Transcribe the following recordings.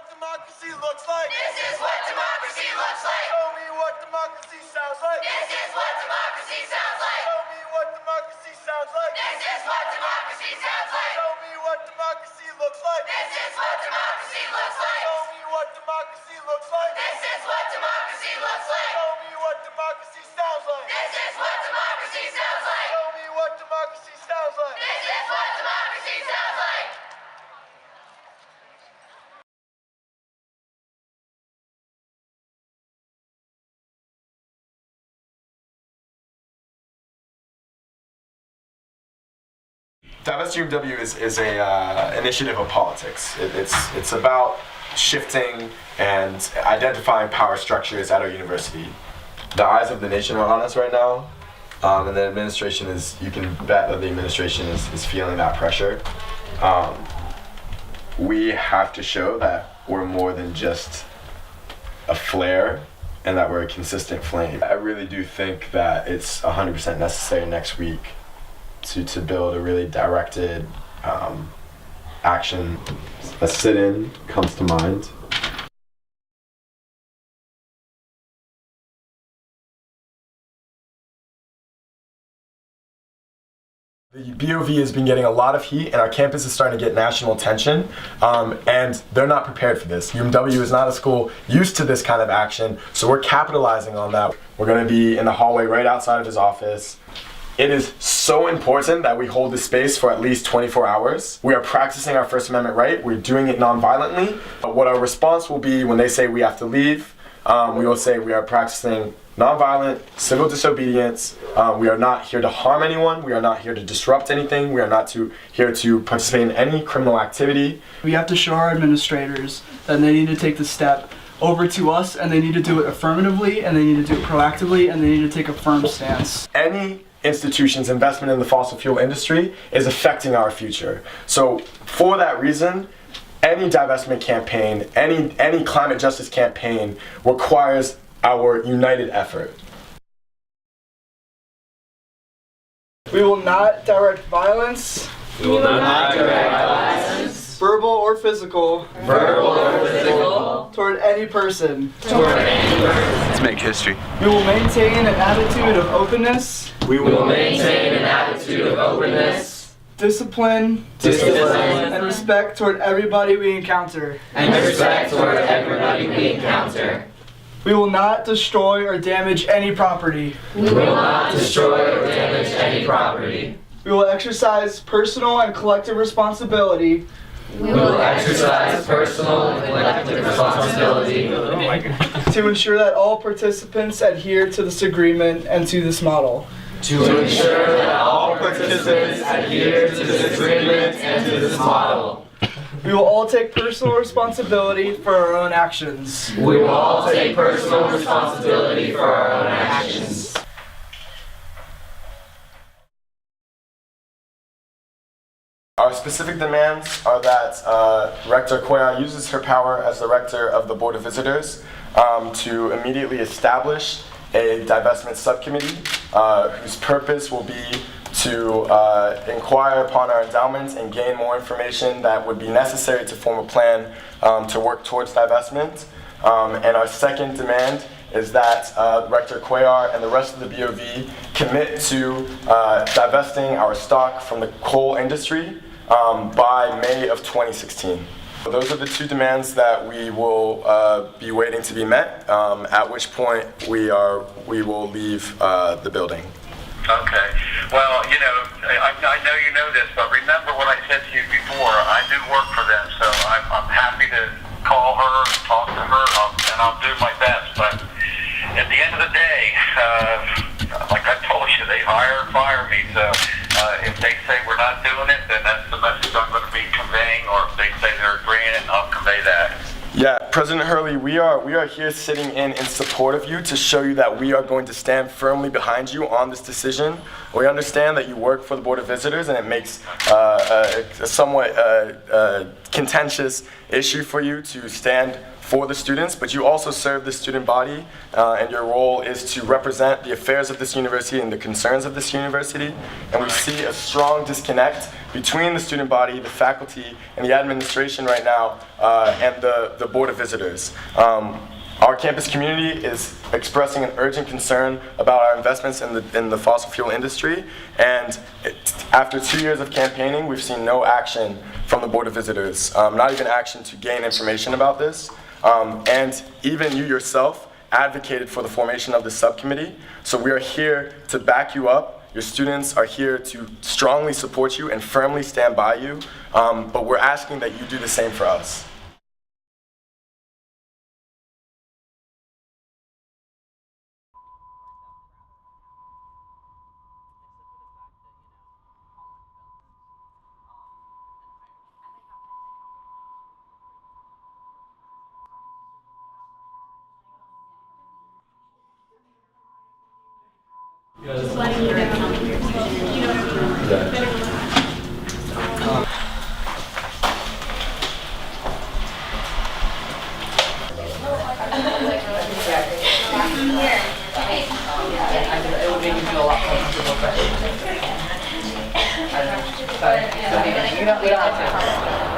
what democracy looks like. This is what democracy looks like. Show me what democracy sounds like. This is what democracy sounds like. Show me what democracy sounds like. This is what democracy sounds like. Show me what democracy looks like. This is what democracy looks like. Show me what democracy looks like. This is what democracy looks like. Show me what democracy sounds like. This is what democracy sounds like. Show me what democracy sounds like. This is what democracy sounds like. DivestUMW is a initiative of politics. It's about shifting and identifying power structures at our university. The eyes of the nation are on us right now, and the administration you can bet that the administration is feeling that pressure. We have to show that we're more than just a flare and that we're a consistent flame. I really do think that it's 100% necessary next week to build a really directed action. A sit-in comes to mind. The BOV has been getting a lot of heat, and our campus is starting to get national attention, and they're not prepared for this. UMW is not a school used to this kind of action, so we're capitalizing on that. We're going to be in the hallway right outside of his office. It is so important that we hold this space for at least 24 hours. We are practicing our First Amendment right. We're doing it non-violently. What our response will be when they say we have to leave, we will say we are practicing non-violent civil disobedience. We are not here to harm anyone. We are not here to disrupt anything. We are not here to participate in any criminal activity. We have to show our administrators that they need to take the step over to us, and they need to do it affirmatively, and they need to do it proactively, and they need to take a firm stance. Any institution's investment in the fossil fuel industry is affecting our future. So for that reason, any divestment campaign, any climate justice campaign requires our united effort. We will not direct violence. We will not direct violence, verbal or physical, toward any person. Let's make history. We will maintain an attitude of openness. We will maintain an attitude of openness, discipline, and respect toward everybody we encounter. We will not destroy or damage any property. We will not destroy or damage any property. We will exercise personal and collective responsibility. We will exercise personal and collective responsibility to ensure that all participants adhere to this agreement and to this model. To ensure that all participants adhere to this agreement and to this model. We will all take personal responsibility for our own actions. We will all take personal responsibility for our own actions. Our specific demands are that Rector Koya uses her power as the rector of the Board of Visitors to immediately establish a divestment subcommittee whose purpose will be to inquire upon our endowments and gain more information that would be necessary to form a plan to work towards divestment. And our second demand is that Rector Cuellar and the rest of the BOV commit to divesting our stock from the coal industry by May of 2016. Those are the two demands that we will be waiting to be met, at which point we will leave the building. Okay. Well, you know, I know you know this, but remember what I said to you before. I do work for them, so I'm happy to call her and talk to her, and I'll do my best. But at the end of the day, like I told you, they hire and fire me. So if they say we're not doing it, then that's the message I'm going to be conveying. Or if they say they're agreeing, I'll convey that. Yeah, President Hurley, we are here sitting in support of you to show you that we are going to stand firmly behind you on this decision. We understand that you work for the Board of Visitors, and it makes a somewhat contentious issue for you to stand for the students, but you also serve the student body, and your role is to represent the affairs of this university and the concerns of this university. And we see a strong disconnect between the student body, the faculty, and the administration right now, and the Board of Visitors. Our campus community is expressing an urgent concern about our investments in the fossil fuel industry, and after 2 years of campaigning, we've seen no action from the Board of Visitors, not even action to gain information about this, and even you yourself advocated for the formation of this subcommittee, so we are here to back you up. Your students are here to strongly support you and firmly stand by you, but we're asking that you do the same for us. It would make you feel a lot more comfortable. We don't have to.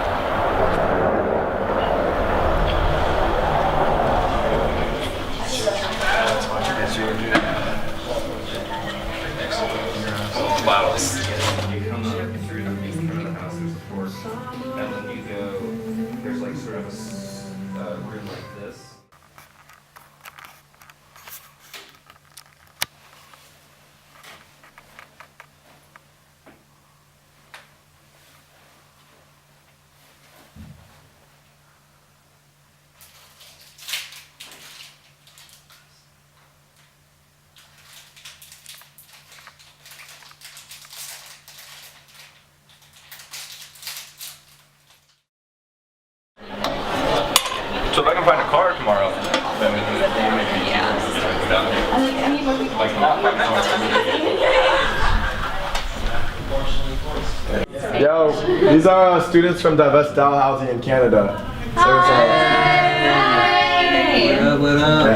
Bottles. You come up through the houses, of course, and then you go, there's like sort of a room like this. So if I can find a car tomorrow, then we'll make it easier. Yo, these are students from DivestUMW in Canada. What up?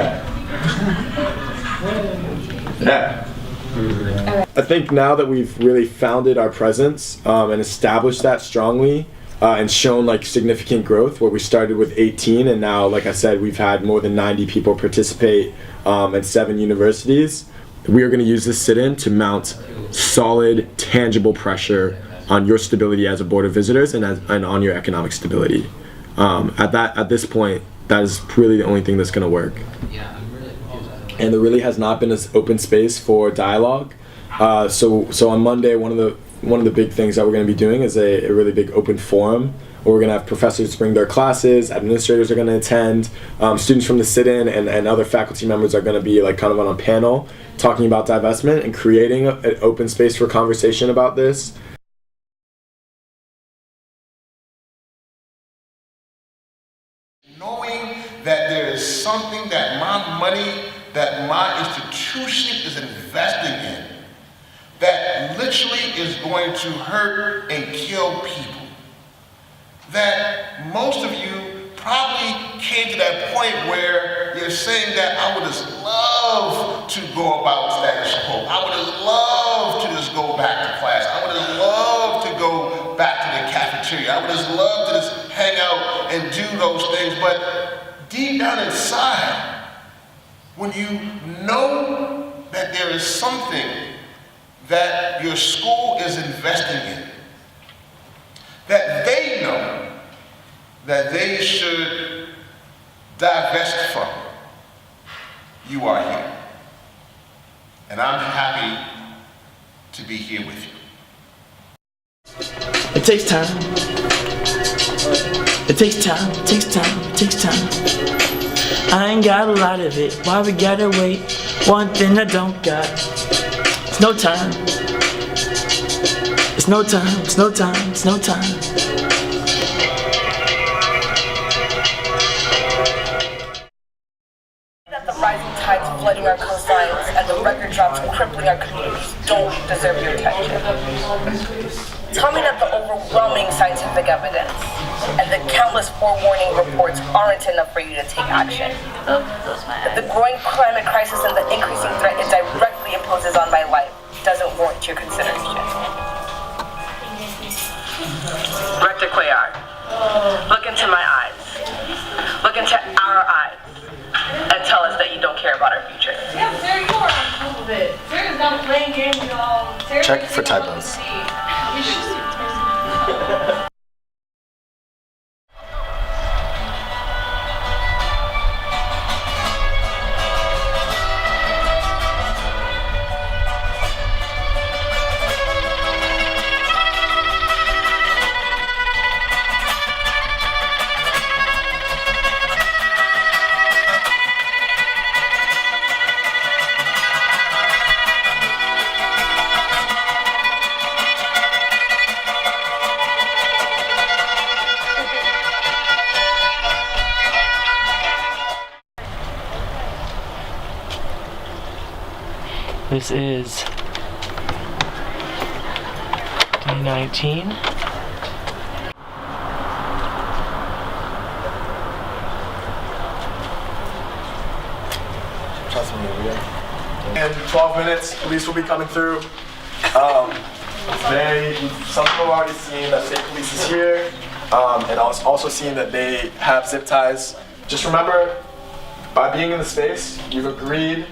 Yeah. I think now that we've really founded our presence and established that strongly, and shown like significant growth, where we started with 18 and now, like I said, we've had more than 90 people participate at 7 universities. We are going to use this sit-in to mount solid, tangible pressure on your stability as a Board of Visitors and on your economic stability. At this point, that is really the only thing that's going to work. And there really has not been an open space for dialogue. So on Monday, one of the big things that we're going to be doing is a really big open forum where we're going to have professors bring their classes, administrators are going to attend, students from the sit-in and other faculty members are going to be like kind of on a panel talking about divestment and creating an open space for conversation about this. Knowing that there is something that my money, that my institution is investing in, that literally is going to hurt and kill people. That most of you probably came to that point where you're saying that I would just love to go about status quo. I would just love to just go back to class. I would just love to go back to the cafeteria. I would just love to just hang out and do those things. But deep down inside, when you know that there is something that your school is investing in, that they know that they should divest from, you are here. And I'm happy to be here with you. It takes time. It takes time, it takes time, it takes time. I ain't got a lot of it, why we gotta wait? One thing I don't got. It's no time. It's no time, it's no time, it's no time. That the rising tides flooding our coastlines and the record drops crippling our communities don't deserve your attention. action. Tell me that the overwhelming scientific evidence and the countless forewarning reports aren't enough for you to take action. That the growing climate crisis and the increasing threat it directly imposes on my life doesn't warrant your consideration. Rector Cuellar, look into my eyes. Look into our eyes. And tell us that you don't care about our future. Yeah, Sarah, you are on top of it. Sarah's not playing games, y'all. Check for typos. This is D19. Trust me, we are. In 12 minutes, police will be coming through. Some people have already seen that state police is here, and also seen that they have zip ties. Just remember, by being in the space, you've agreed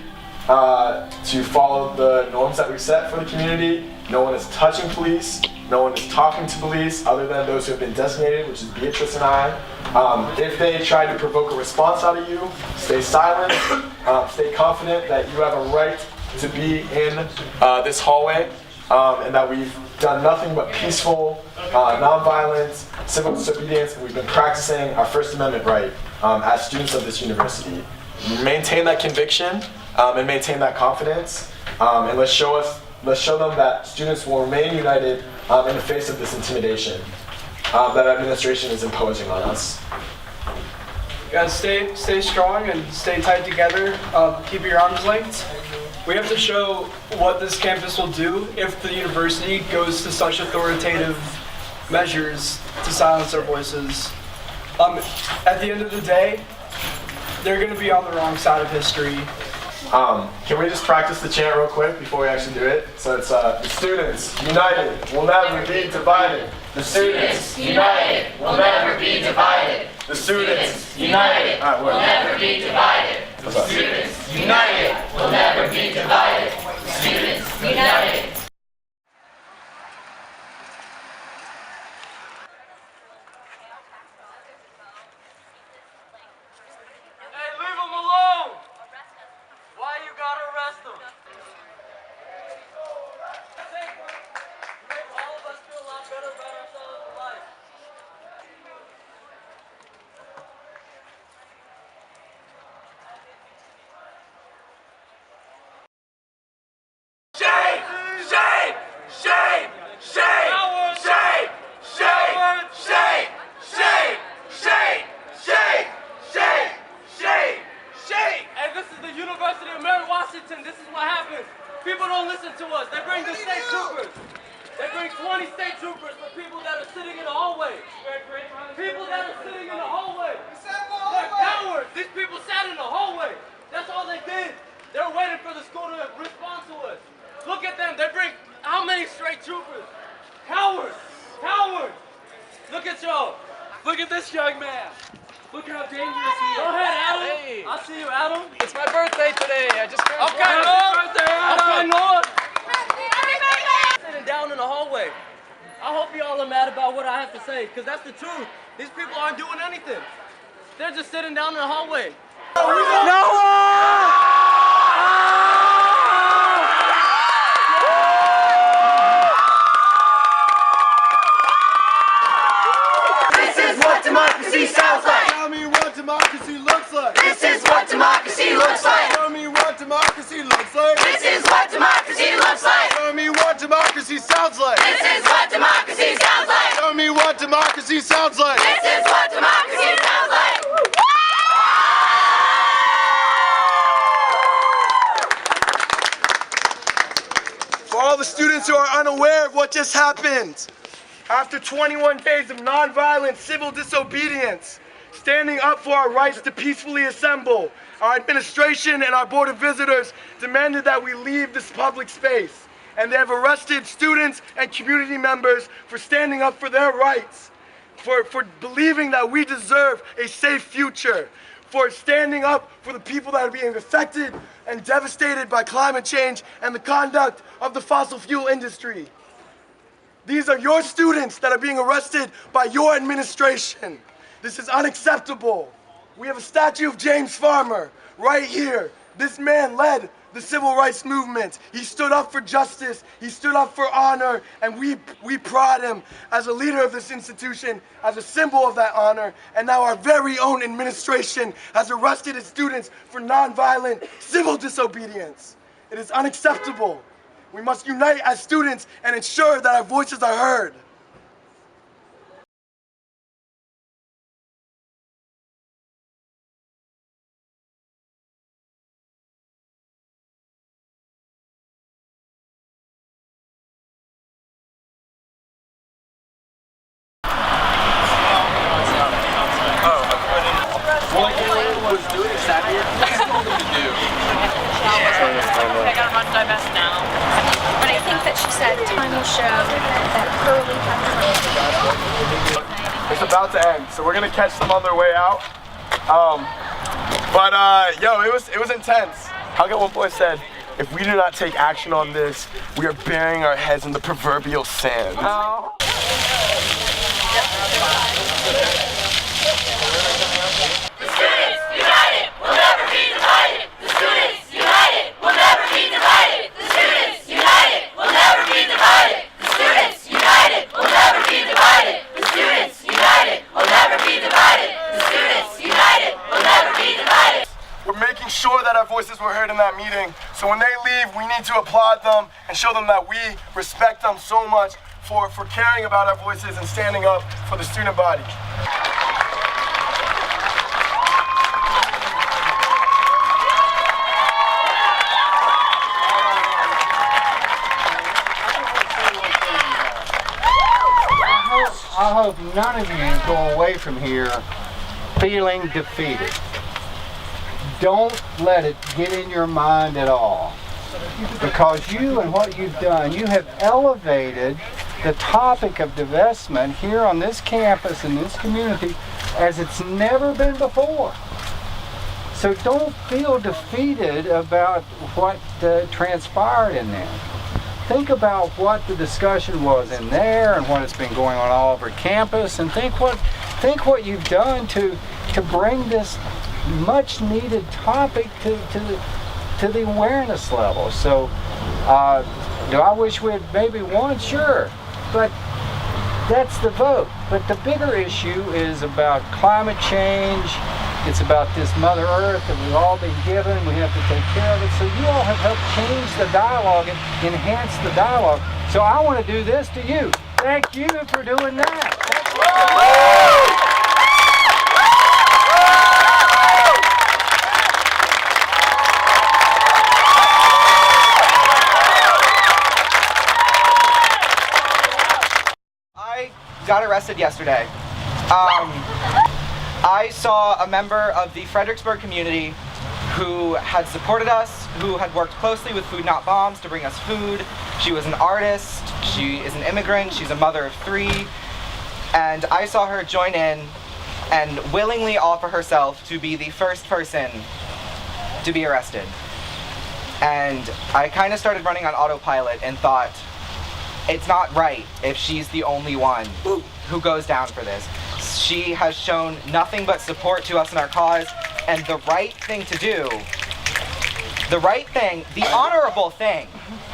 to follow the norms that we've set for the community. No one is touching police. No one is talking to police other than those who have been designated, which is Beatrice and I. If they try to provoke a response out of you, stay silent. Stay confident that you have a right to be in this hallway, and that we've done nothing but peaceful, nonviolent, civil disobedience, and we've been practicing our First Amendment right as students of this university. Maintain that conviction and maintain that confidence, and let's show them that students will remain united in the face of this intimidation that administration is imposing on us. Guys, stay strong and stay tight together. Keep your arms linked. We have to show what this campus will do if the university goes to such authoritative measures to silence our voices. At the end of the day, they're going to be on the wrong side of history. Can we just practice the chant real quick before we actually do it? So it's the students united will never be divided. The students united will never be divided. The students united will never be divided. The students united will never be divided. The students united. Hey, leave him alone! Why you gotta arrest him? Make all of us feel a lot better about ourselves in life. Shame! Shame! Shame! Shame! Shame! Shame! Shame! Shame! Shame! Shame! Shame! Shame! Shame! Hey, this is the University of Mary Washington. This is what happens. People don't listen to us. They bring the state troopers. They bring 20 state troopers for people that are sitting in the hallway. People that are sitting in the hallway. They're cowards. These people sat in the hallway. That's all they did. They're waiting for the school to respond to us. Look at them. They bring how many straight troopers? Cowards. Cowards. Look at y'all. Look at this young man. Look at how dangerous he is. Go ahead, Adam. Hey. I see you, Adam. It's my birthday today. I just turned Okay, Noah. birthday, Adam. Okay, Noah. Sitting down in the hallway. I hope y'all are mad about what I have to say, because that's the truth. These people aren't doing anything. They're just sitting down in the hallway. Noah! Democracy sounds like. Tell me what democracy looks like. This is what democracy looks like. Tell me what democracy looks like. This is what democracy looks like. Tell me what democracy sounds like. This is what democracy sounds like. Tell me what democracy sounds like. This is what democracy sounds like. For all all the students who are unaware of what just happened. After 21 days of nonviolent civil disobedience, standing up for our rights to peacefully assemble, our administration and our Board of Visitors demanded that we leave this public space. And they have arrested students and community members for standing up for their rights, for believing that we deserve a safe future, for standing up for the people that are being affected and devastated by climate change and the conduct of the fossil fuel industry. These are your students that are being arrested by your administration. This is unacceptable. We have a statue of James Farmer right here. This man led the civil rights movement. He stood up for justice, he stood up for honor, and we prod him as a leader of this institution, as a symbol of that honor. And now our very own administration has arrested its students for nonviolent civil disobedience. It is unacceptable. We must unite as students and ensure that our voices are heard. I gotta run divest now. But I think that she said time will show that early It's about to end, so we're gonna catch them on their way out. Yo, it was intense. How about one boy said, if we do not take action on this, we are burying our heads in the proverbial sand. Oh. The students united will never be divided. The students united will never be divided. The students united will never be divided. The students united will never be divided. The students united will never be divided. The students united will never be divided. We're making sure that our voices were heard in that meeting. So when they leave, we need to applaud them and show them that we respect them so much for caring about our voices and standing up for the student body. I hope none of you go away from here feeling defeated. Don't let it get in your mind at all. Because you and what you've done, you have elevated the topic of divestment here on this campus in this community as it's never been before. So don't feel defeated about what transpired in there. Think about what the discussion was in there and what has been going on all over campus, and think what you've done to bring this much needed topic to the awareness level. So do I wish we had maybe won? Sure, but that's the vote. But the bigger issue is about climate change. It's about this Mother Earth that we've all been given. We have to take care of it. So you all have helped change the dialogue and enhance the dialogue. So I want to do this to you. Thank you for doing that. I got arrested yesterday. I saw a member of the Fredericksburg community who had supported us, who had worked closely with Food Not Bombs to bring us food. She was an artist, she is an immigrant, she's a mother of 3, and I saw her join in and willingly offer herself to be the first person to be arrested. And I kind of started running on autopilot and thought, it's not right if she's the only one who goes down for this. She has shown nothing but support to us in our cause, and the right thing to do, the right thing, the honorable thing, is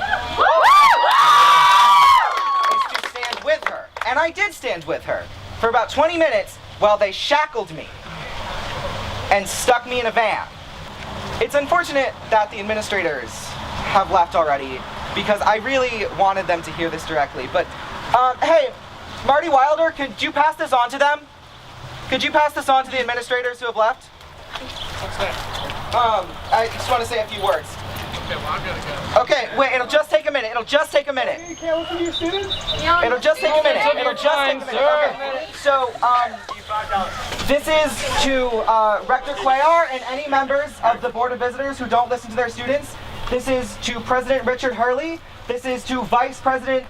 to stand with her. And I did stand with her for about 20 minutes while they shackled me and stuck me in a van. It's unfortunate that the administrators have left already, because I really wanted them to hear this directly. But, hey, Marty Wilder, could you pass this on to them? Could you pass this on to the administrators who have left? I just want to say a few words. Okay, wait, it'll just take a minute. It'll just take a minute. You can't listen to your students? It'll just take a minute. It'll just take a minute. Okay. So, this is to Rector Cuellar and any members of the Board of Visitors who don't listen to their students. This is to President Richard Hurley. This is to Vice President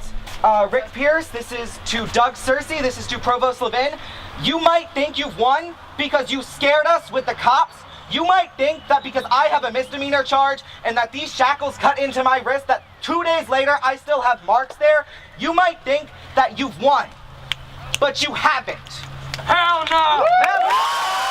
Rick Pierce. This is to Doug Searcy. This is to Provost Levin. You might think you've won because you scared us with the cops. You might think that because I have a misdemeanor charge and that these shackles cut into my wrist, that 2 days later I still have marks there, you might think that you've won. But you haven't. Hell no! Never.